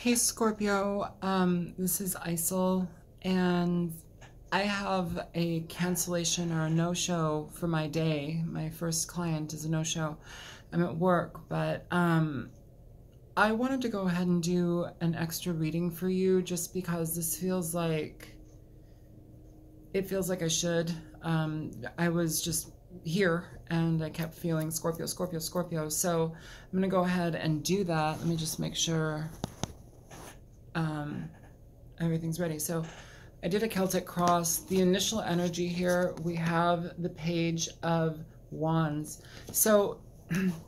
Hey Scorpio, this is Isel, and I have a cancellation or a no-show for my day. My first client is a no-show. I'm at work, but I wanted to go ahead and do an extra reading for you just because this feels like, it feels like I should. I was just here and I kept feeling Scorpio, Scorpio, Scorpio. So I'm going to go ahead and do that. Let me just make sure everything's ready. So I did a Celtic cross. The initial energy here, we have the Page of Wands. So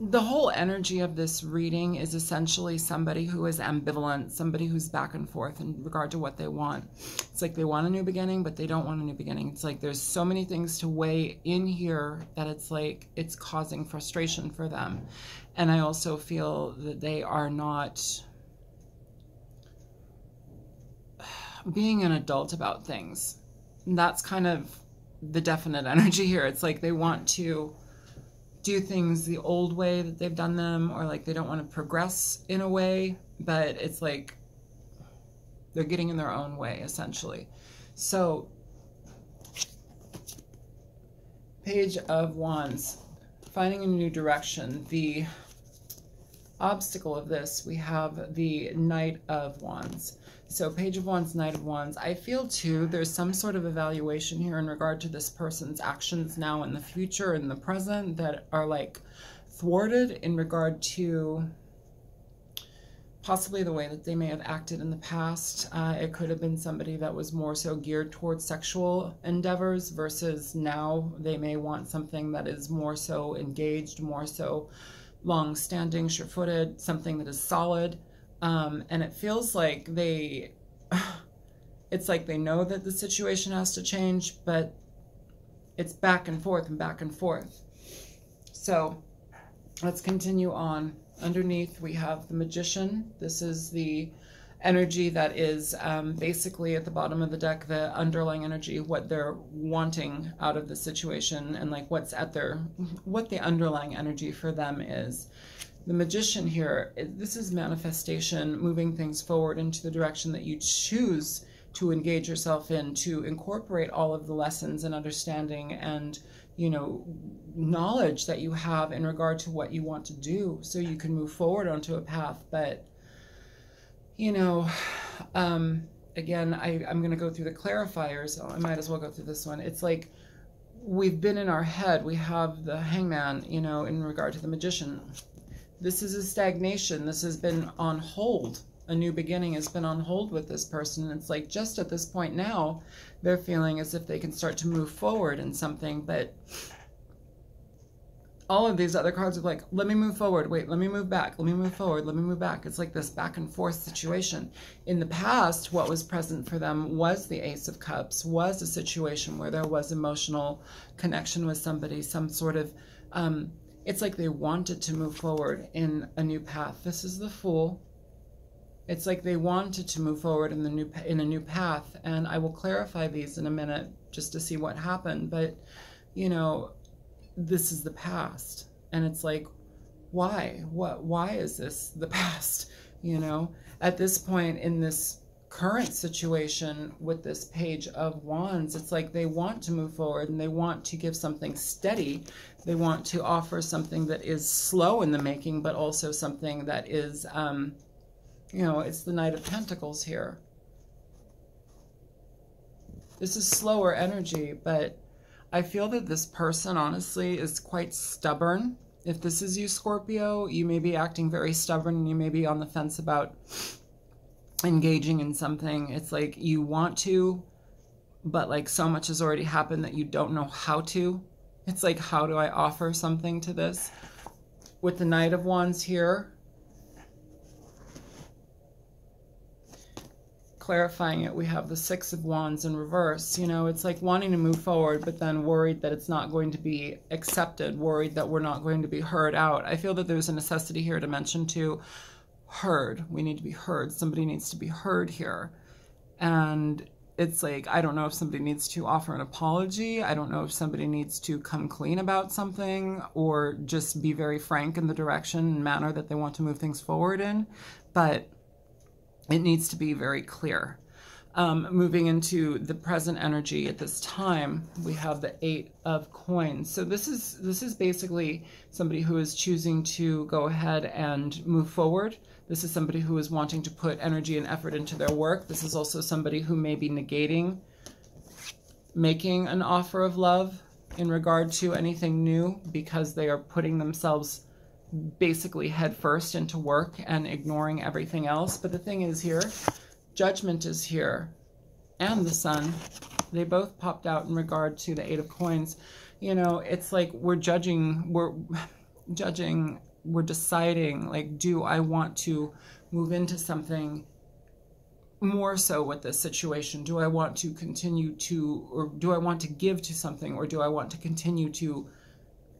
the whole energy of this reading is essentially somebody who is ambivalent, somebody who's back and forth in regard to what they want. It's like they want a new beginning, but they don't want a new beginning. It's like there's so many things to weigh in here that it's like it's causing frustration for them. And I also feel that they are not being an adult about things. And that's kind of the definite energy here. It's like they want to do things the old way that they've done them, or like they don't want to progress in a way, but it's like they're getting in their own way essentially. So Page of Wands, finding a new direction. The obstacle of this, we have the Knight of Wands. So Page of Wands, Knight of Wands. I feel too there's some sort of evaluation here in regard to this person's actions now in the future and the present that are like thwarted in regard to possibly the way that they may have acted in the past. It could have been somebody that was more so geared towards sexual endeavors versus now they may want something that is more so engaged, more so long-standing, sure-footed, something that is solid. And it feels like it's like they know that the situation has to change, but it's back and forth and back and forth. So let's continue on. Underneath we have the Magician. This is the energy that is basically at the bottom of the deck, the underlying energy, what they're wanting out of the situation, and like what the underlying energy for them is. The Magician here, this is manifestation, moving things forward into the direction that you choose to engage yourself in, to incorporate all of the lessons and understanding and, you know, knowledge that you have in regard to what you want to do so you can move forward onto a path. But, you know, again, I'm going to go through the clarifiers. So I might as well go through this one. It's like we've been in our head. We have the Hangman, you know, in regard to the Magician. This is a stagnation. This has been on hold. A new beginning has been on hold with this person. It's like just at this point now, they're feeling as if they can start to move forward in something. But all of these other cards are like, let me move forward. Wait, let me move back. Let me move forward. Let me move back. It's like this back and forth situation. In the past, what was present for them was the Ace of Cups, was a situation where there was emotional connection with somebody, some sort of... it's like they wanted to move forward in a new path. This is the Fool. It's like they wanted to move forward in a new path, and I will clarify these in a minute just to see what happened. But you know, this is the past, and it's like, why? Why is this the past? You know, at this point in this current situation with this Page of Wands, it's like they want to move forward and they want to give something steady. They want to offer something that is slow in the making, but also something that is, you know, it's the Knight of Pentacles here. This is slower energy, but I feel that this person, honestly, is quite stubborn. If this is you, Scorpio, you may be acting very stubborn and you may be on the fence about engaging in something. It's like you want to, but like so much has already happened that you don't know how to. It's like, how do I offer something to this? With the Knight of Wands here, clarifying it, we have the Six of Wands in reverse. You know, it's like wanting to move forward, but then worried that it's not going to be accepted, worried that we're not going to be heard out. I feel that there's a necessity here to mention too, heard. We need to be heard. Somebody needs to be heard here. And it's like, I don't know if somebody needs to offer an apology. I don't know if somebody needs to come clean about something or just be very frank in the direction and manner that they want to move things forward in. But It needs to be very clear. Moving into the present energy at this time, we have the 8 of Coins. So this is basically somebody who is choosing to go ahead and move forward. This is somebody who is wanting to put energy and effort into their work. This is also somebody who may be negating making an offer of love in regard to anything new, because they are putting themselves basically head first into work and ignoring everything else. But the thing is here, Judgment is here, and the Sun. They both popped out in regard to the 8 of Coins. You know, it's like we're judging, we're deciding, like, do I want to move into something more so with this situation? Do I want to continue to, or do I want to give to something, or do I want to continue to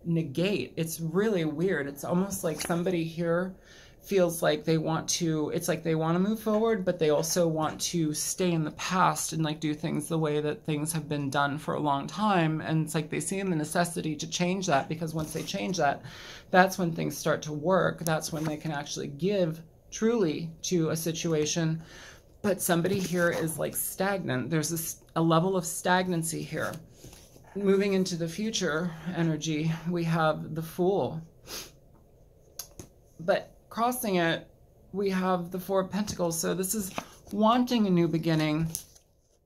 negate? It's really weird. It's almost like somebody here feels like they want to, it's like they want to move forward, but they also want to stay in the past and like do things the way that things have been done for a long time. And it's like they see the necessity to change that, because once they change that, that's when things start to work. That's when they can actually give truly to a situation. But somebody here is like stagnant. There's a level of stagnancy here. Moving into the future energy, we have the Fool. But crossing it, we have the 4 of Pentacles. So this is wanting a new beginning,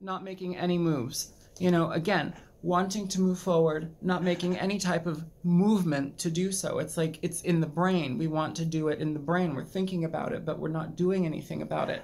not making any moves. You know, again, wanting to move forward, not making any type of movement to do so. It's like it's in the brain. We want to do it in the brain. We're thinking about it, but we're not doing anything about it.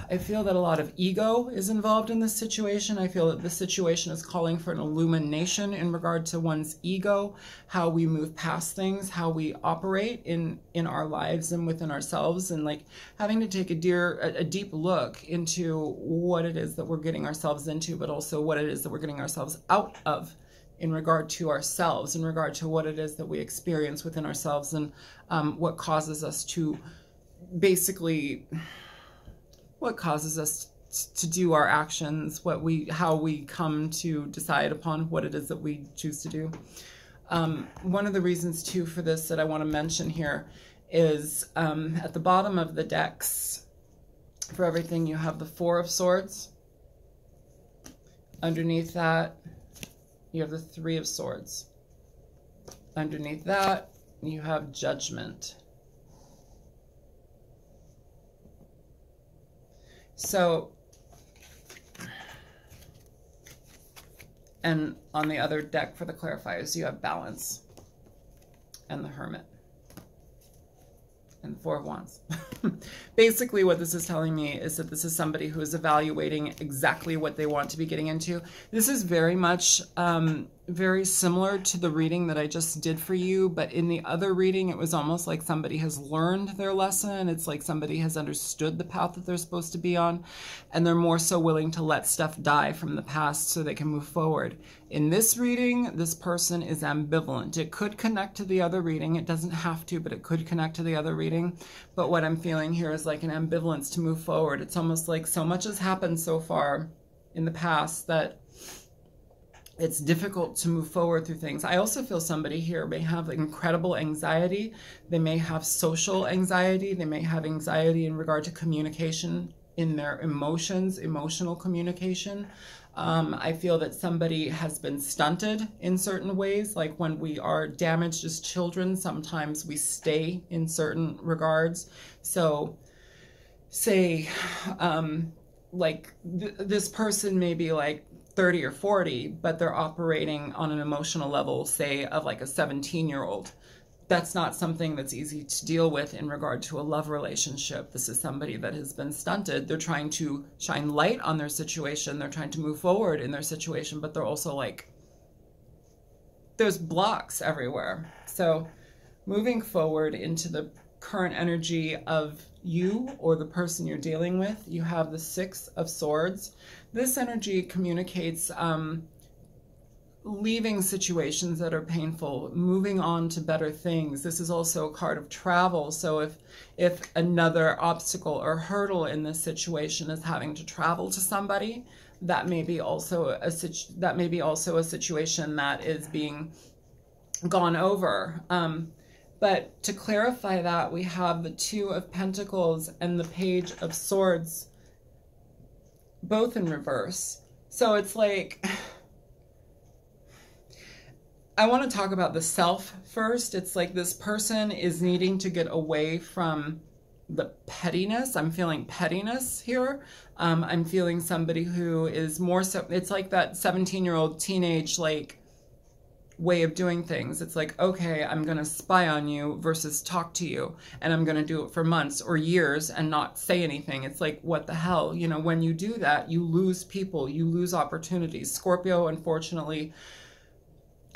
I feel that a lot of ego is involved in this situation. I feel that this situation is calling for an illumination in regard to one's ego, how we move past things, how we operate in our lives and within ourselves, and like having to take a deep look into what it is that we're getting ourselves into, but also what it is that we're getting ourselves out of in regard to ourselves, in regard to what it is that we experience within ourselves, and what causes us to basically... what causes us to do our actions, how we come to decide upon what it is that we choose to do. One of the reasons too for this that I want to mention here is at the bottom of the decks, for everything, you have the 4 of Swords. Underneath that, you have the 3 of Swords. Underneath that, you have Judgment. So, and on the other deck for the clarifiers, you have Balance and the Hermit and the 4 of Wands. Basically, what this is telling me is that this is somebody who is evaluating exactly what they want to be getting into. This is very much very similar to the reading that I just did for you, but in the other reading, it was almost like somebody has learned their lesson. It's like somebody has understood the path that they're supposed to be on, and they're more so willing to let stuff die from the past so they can move forward. In this reading, this person is ambivalent. It could connect to the other reading. It doesn't have to, but it could connect to the other reading. But what I'm feeling here is like an ambivalence to move forward. It's almost like so much has happened so far in the past that it's difficult to move forward through things. I also feel somebody here may have incredible anxiety. They may have social anxiety. They may have anxiety in regard to communication in their emotions, emotional communication. I feel that somebody has been stunted in certain ways. Like when we are damaged as children, sometimes we stay in certain regards. So say this person may be like 30 or 40, but they're operating on an emotional level, say, of like a 17-year-old. That's not something that's easy to deal with in regard to a love relationship. This is somebody that has been stunted. They're trying to shine light on their situation. They're trying to move forward in their situation, but they're also like, there's blocks everywhere. So moving forward into the current energy of you or the person you're dealing with, you have the 6 of Swords. This energy communicates leaving situations that are painful, moving on to better things. This is also a card of travel. So if another obstacle or hurdle in this situation is having to travel to somebody, that may be also a situation that is being gone over. But to clarify that, we have the Two of Pentacles and the Page of Swords, both in reverse. So it's like, I want to talk about the self first. It's like this person is needing to get away from the pettiness. I'm feeling pettiness here. I'm feeling somebody who is more so, it's like that 17-year-old teenage, like, way of doing things. It's like, okay, I'm going to spy on you versus talk to you, and I'm going to do it for months or years and not say anything. It's like, what the hell? You know, when you do that, you lose people, you lose opportunities. Scorpio, unfortunately,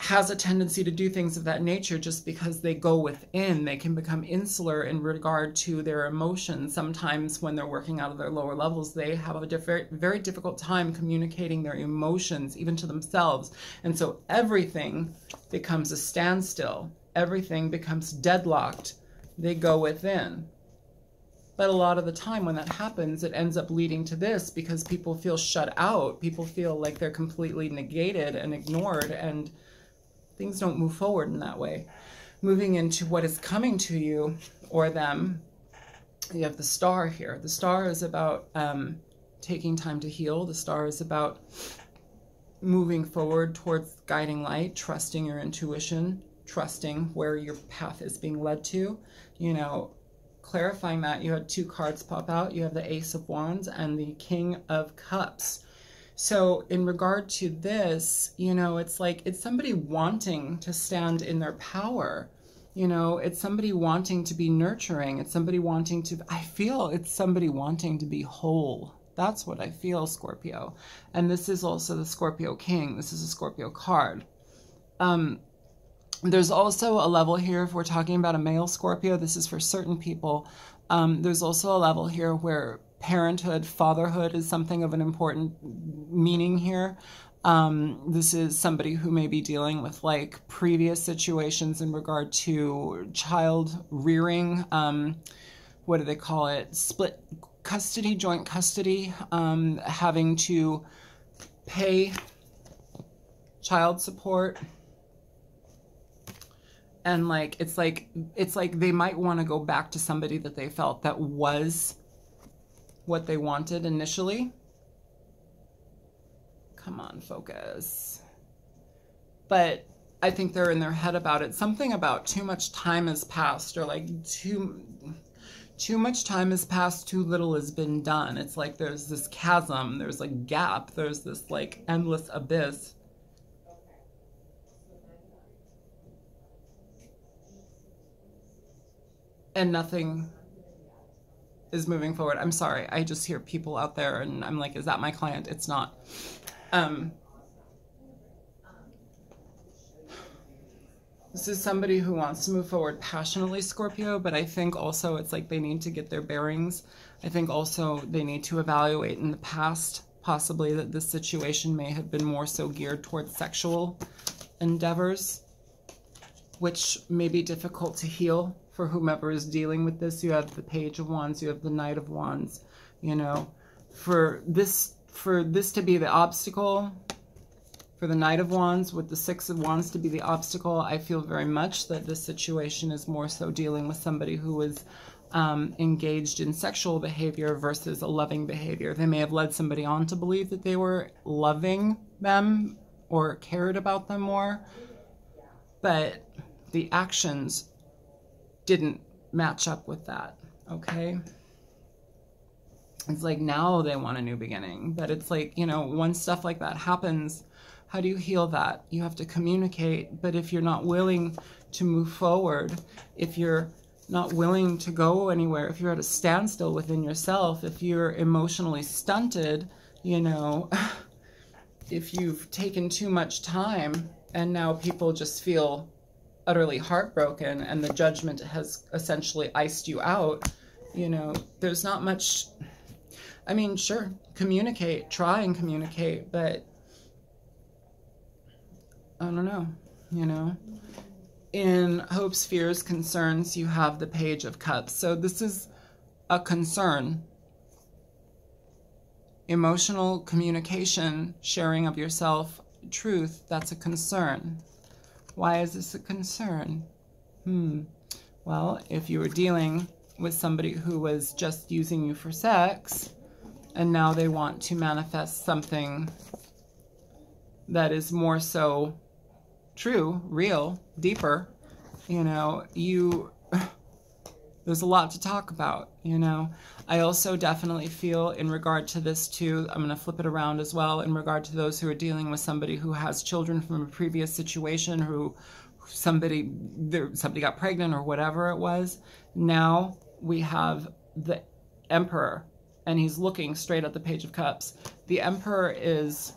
has a tendency to do things of that nature just because they go within. They can become insular in regard to their emotions. Sometimes when they're working out of their lower levels, they have a very difficult time communicating their emotions, even to themselves. And so everything becomes a standstill. Everything becomes deadlocked. They go within. But a lot of the time when that happens, it ends up leading to this, because people feel shut out. People feel like they're completely negated and ignored, and things don't move forward in that way. Moving into what is coming to you or them, you have the Star here. The Star is about taking time to heal. The Star is about moving forward towards guiding light, trusting your intuition, trusting where your path is being led to. You know, clarifying that, you had two cards pop out. You have the Ace of Wands and the King of Cups. So in regard to this, you know, it's like, it's somebody wanting to stand in their power. You know, it's somebody wanting to be nurturing. It's somebody wanting to, I feel it's somebody wanting to be whole. That's what I feel, Scorpio. And this is also the Scorpio King. This is a Scorpio card. There's also a level here, if we're talking about a male Scorpio, this is for certain people. There's also a level here where parenthood, fatherhood is something of an important meaning here. This is somebody who may be dealing with like previous situations in regard to child rearing. What do they call it? Split custody, joint custody, having to pay child support. And like, it's like they might want to go back to somebody that they felt that was what they wanted initially. Come on, focus. But I think they're in their head about it. Something about too much time has passed, or like too much time has passed, too little has been done. It's like there's this chasm, there's a gap, there's this like endless abyss. And nothing is moving forward. I'm sorry. I just hear people out there and I'm like, is that my client? It's not. This is somebody who wants to move forward passionately, Scorpio, but I think also it's like they need to get their bearings. I think also they need to evaluate in the past, possibly, that this situation may have been more so geared towards sexual endeavors, which may be difficult to heal for whomever is dealing with this. You have the Page of Wands, you have the Knight of Wands. You know, for this to be the obstacle, for the Knight of Wands with the Six of Wands to be the obstacle, I feel very much that this situation is more so dealing with somebody who is engaged in sexual behavior versus a loving behavior. They may have led somebody on to believe that they were loving them or cared about them more, but the actions didn't match up with that, okay? It's like now they want a new beginning, but it's like, you know, when stuff like that happens, how do you heal that? You have to communicate, but if you're not willing to move forward, if you're not willing to go anywhere, if you're at a standstill within yourself, if you're emotionally stunted, you know, if you've taken too much time and now people just feel utterly heartbroken and the judgment has essentially iced you out, you know, there's not much. I mean, sure, communicate, try and communicate, but I don't know, you know. In hopes, fears, concerns, you have the Page of Cups. So this is a concern. Emotional communication, sharing of yourself, truth, that's a concern. Why is this a concern? Well, if you were dealing with somebody who was just using you for sex, and now they want to manifest something that is more so true, real, deeper, you know, there's a lot to talk about, you know. I also definitely feel in regard to this too, I'm going to flip it around as well, in regard to those who are dealing with somebody who has children from a previous situation, who somebody got pregnant or whatever it was. Now we have the Emperor, and he's looking straight at the Page of Cups. The Emperor is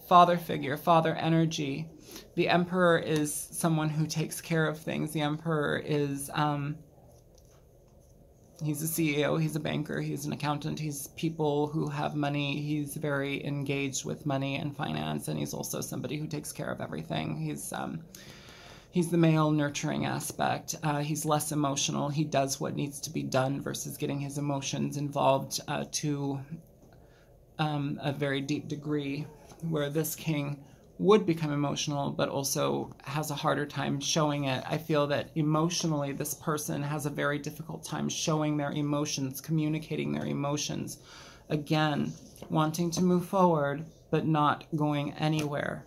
father figure, father energy. The Emperor is someone who takes care of things. The Emperor is, he's a CEO, he's a banker, he's an accountant, he's people who have money. He's very engaged with money and finance, and he's also somebody who takes care of everything. He's the male nurturing aspect. He's less emotional. He does what needs to be done versus getting his emotions involved to a very deep degree, where this king would become emotional, but also has a harder time showing it. I feel that emotionally, this person has a very difficult time showing their emotions, communicating their emotions. Again, wanting to move forward, but not going anywhere.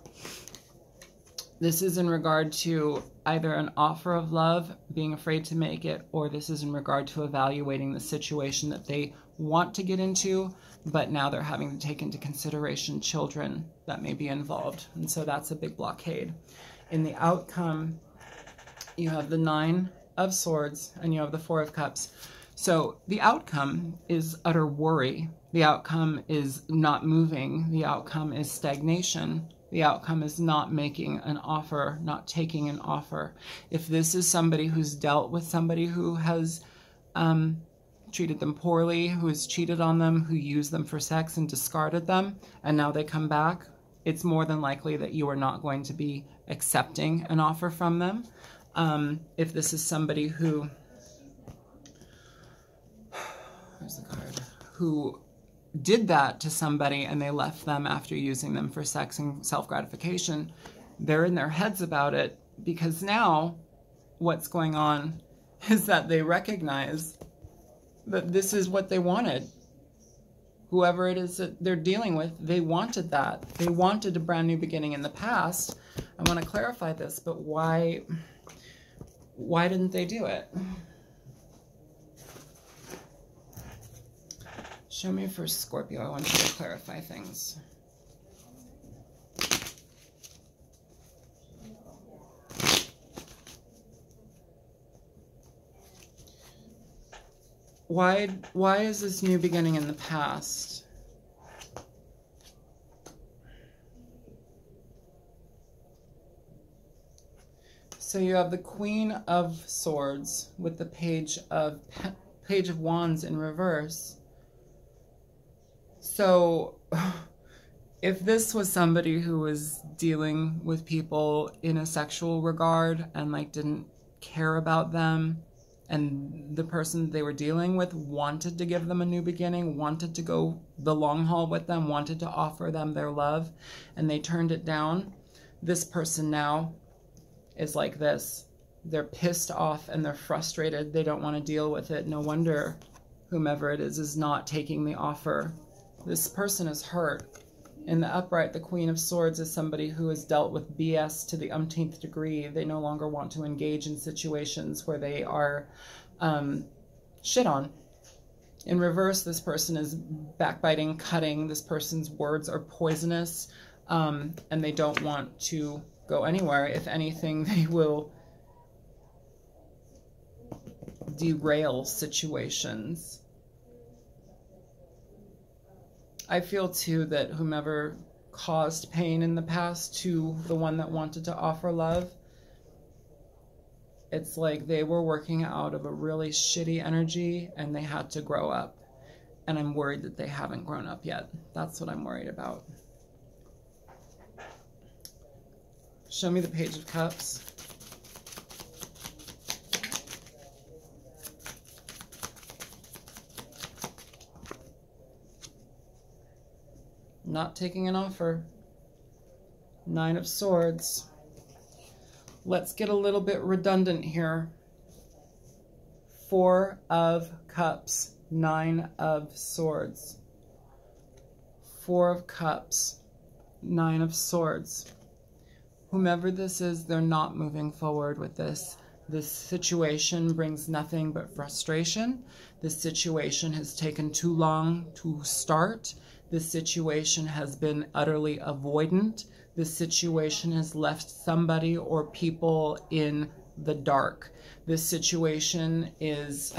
This is in regard to either an offer of love, being afraid to make it, or this is in regard to evaluating the situation that they want to get into, but now they're having to take into consideration children that may be involved. And so that's a big blockade. In the outcome, you have the Nine of Swords and you have the Four of Cups. So the outcome is utter worry. The outcome is not moving. The outcome is stagnation. The outcome is not making an offer, not taking an offer. If this is somebody who's dealt with somebody who has treated them poorly, who has cheated on them, who used them for sex and discarded them, and now they come back, it's more than likely that you are not going to be accepting an offer from them. If this is somebody who, where's the card, who did that to somebody and they left them after using them for sex and self-gratification, they're in their heads about it, because now what's going on is that they recognize that this is what they wanted. Whoever it is that they're dealing with, they wanted that. They wanted a brand new beginning in the past. I want to clarify this, but why didn't they do it? Show me for Scorpio. I want you to clarify things. Why is this new beginning in the past? So you have the Queen of Swords with the Page of Wands in reverse. So if this was somebody who was dealing with people in a sexual regard and like didn't care about them, and the person they were dealing with wanted to give them a new beginning, wanted to go the long haul with them, wanted to offer them their love, and they turned it down, this person now is like this. They're pissed off and they're frustrated. They don't want to deal with it. No wonder whomever it is not taking the offer. This person is hurt. In the upright, the Queen of Swords is somebody who has dealt with BS to the umpteenth degree. They no longer want to engage in situations where they are shit on. In reverse, this person is backbiting, cutting. This person's words are poisonous, and they don't want to go anywhere. If anything, they will derail situations. I feel too that whomever caused pain in the past to the one that wanted to offer love, it's like they were working out of a really shitty energy and they had to grow up. And I'm worried that they haven't grown up yet. That's what I'm worried about. Show me the Page of Cups. Not taking an offer. Nine of Swords. Let's get a little bit redundant here. Four of Cups, Nine of Swords. Four of Cups, Nine of Swords. Whomever this is, they're not moving forward with this. This situation brings nothing but frustration. This situation has taken too long to start. This situation has been utterly avoidant. This situation has left somebody or people in the dark. This situation is...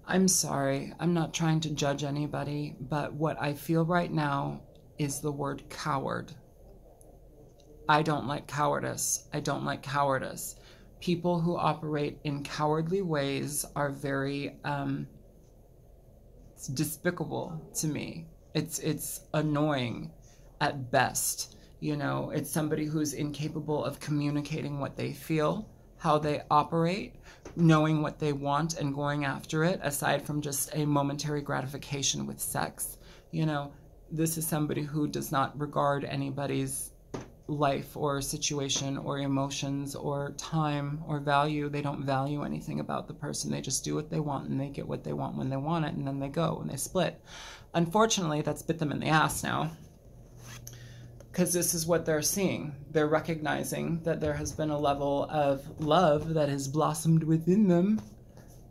I'm sorry, I'm not trying to judge anybody, but what I feel right now is the word coward. I don't like cowardice. I don't like cowardice. People who operate in cowardly ways are very it's despicable to me. It's annoying at best. You know, it's somebody who's incapable of communicating what they feel, how they operate, knowing what they want and going after it, aside from just a momentary gratification with sex. You know, this is somebody who does not regard anybody's life or situation or emotions or time or value. They don't value anything about the person. They just do what they want, and they get what they want when they want it, and then they go and they split. Unfortunately, that's bit them in the ass now, because this is what they're seeing. They're recognizing that there has been a level of love that has blossomed within them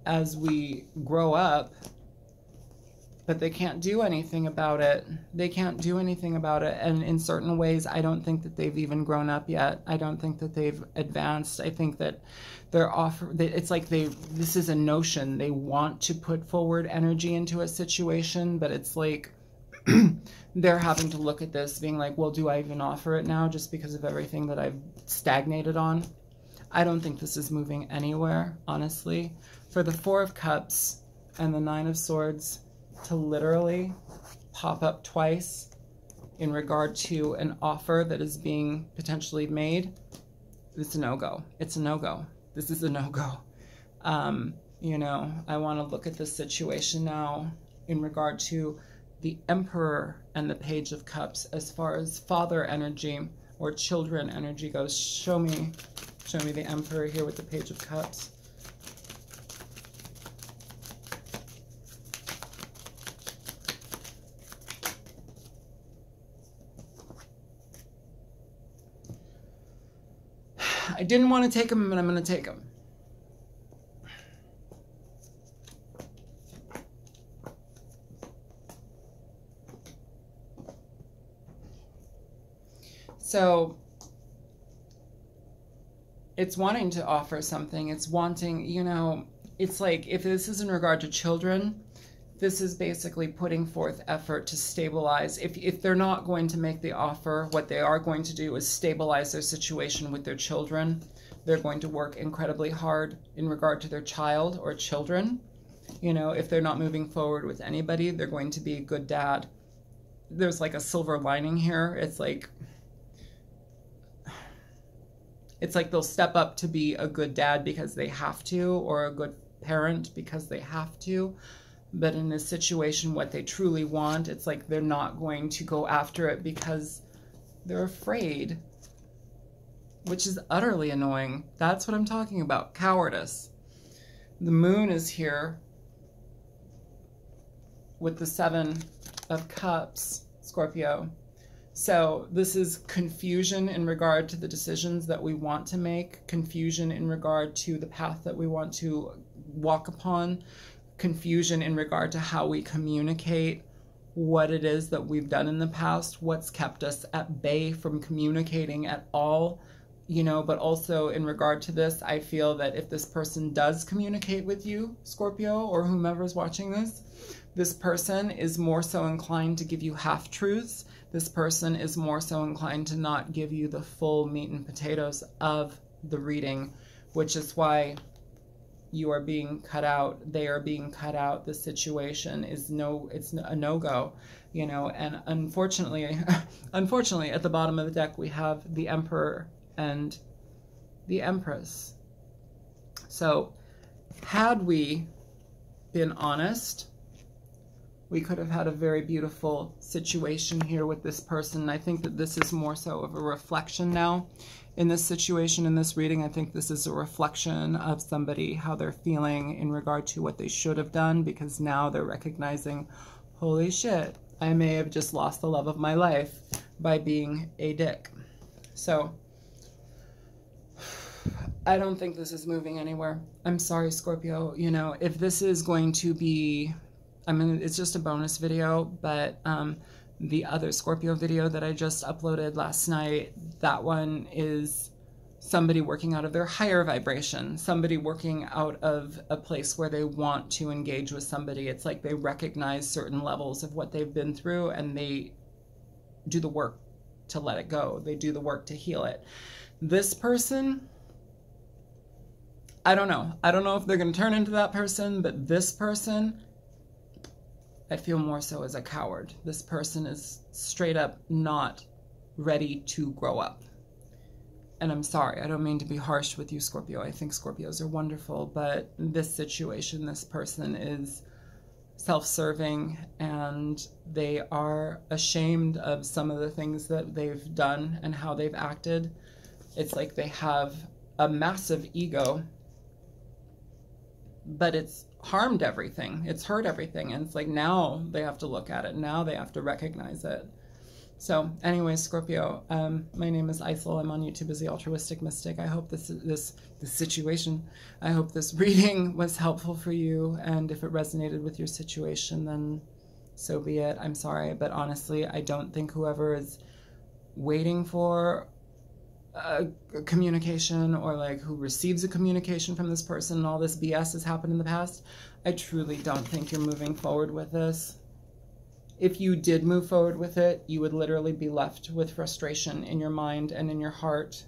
as we grow up, but they can't do anything about it. They can't do anything about it. And in certain ways, I don't think that they've even grown up yet. I don't think that they've advanced. I think that it's like this is a notion. They want to put forward energy into a situation, but it's like they're having to look at this being like, well, do I even offer it now just because of everything that I've stagnated on? I don't think this is moving anywhere, honestly. For the Four of Cups and the Nine of Swords to literally pop up twice in regard to an offer that is being potentially made, it's a no-go. It's a no-go. This is a no-go. You know, I want to look at this situation now in regard to the Emperor and the Page of Cups as far as father energy or children energy goes. Show me the Emperor here with the Page of Cups. I didn't want to take him, but I'm going to take him. So it's wanting to offer something. It's wanting, you know, it's like if this is in regard to children, this is basically putting forth effort to stabilize. If they're not going to make the offer, what they are going to do is stabilize their situation with their children. They're going to work incredibly hard in regard to their child or children. You know, if they're not moving forward with anybody, they're going to be a good dad. There's like a silver lining here. It's like they'll step up to be a good dad because they have to, or a good parent because they have to. But in this situation, what they truly want, it's like they're not going to go after it because they're afraid, which is utterly annoying. That's what I'm talking about, cowardice. The Moon is here with the Seven of Cups, Scorpio. So this is confusion in regard to the decisions that we want to make, confusion in regard to the path that we want to walk upon, confusion in regard to how we communicate what it is that we've done in the past, what's kept us at bay from communicating at all, you know, but also in regard to this, I feel that if this person does communicate with you, Scorpio, or whomever's watching this person is more so inclined to give you half-truths. This person is more so inclined to not give you the full meat and potatoes of the reading, which is why you are being cut out, they are being cut out. The situation is it's a no-go, you know. And unfortunately, at the bottom of the deck, we have the Emperor and the Empress. So had we been honest, we could have had a very beautiful situation here with this person. I think that this is more so of a reflection now in this situation, in this reading, I think this is a reflection of somebody, how they're feeling in regard to what they should have done, because now they're recognizing, holy shit, I may have just lost the love of my life by being a dick. So I don't think this is moving anywhere. I'm sorry, Scorpio. You know, if this is going to be, I mean, it's just a bonus video, but the other Scorpio video that I just uploaded last night, that one is somebody working out of their higher vibration, somebody working out of a place where they want to engage with somebody. It's like they recognize certain levels of what they've been through and they do the work to let it go. They do the work to heal it. This person, I don't know. I don't know if they're going to turn into that person, but this person, I feel more so as a coward. This person is straight up not ready to grow up. And I'm sorry, I don't mean to be harsh with you, Scorpio. I think Scorpios are wonderful, but this situation, this person is self-serving and they are ashamed of some of the things that they've done and how they've acted. It's like they have a massive ego, but it's harmed everything. It's hurt everything. And it's like now they have to look at it. Now they have to recognize it. So anyway, Scorpio, my name is Isel. I'm on YouTube as the Altruistic Mystic. I hope this situation, I hope this reading was helpful for you. And if it resonated with your situation, then so be it. I'm sorry, but honestly, I don't think whoever is waiting for a communication or like who receives a communication from this person and all this BS has happened in the past, I truly don't think you're moving forward with this. If you did move forward with it, you would literally be left with frustration in your mind and in your heart.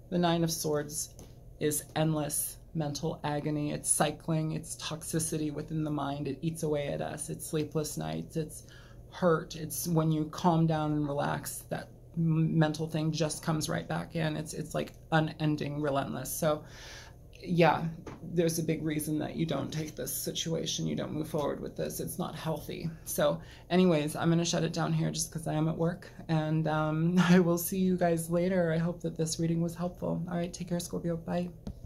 The Nine of Swords is endless mental agony. It's cycling. It's toxicity within the mind. It eats away at us. It's sleepless nights. It's hurt. It's when you calm down and relax, that mental thing just comes right back in. It's like unending, relentless. So yeah, there's a big reason that you don't take this situation, you don't move forward with this. It's not healthy. So anyways, I'm going to shut it down here just because I am at work, and I will see you guys later. I hope that this reading was helpful. All right, take care, Scorpio. Bye.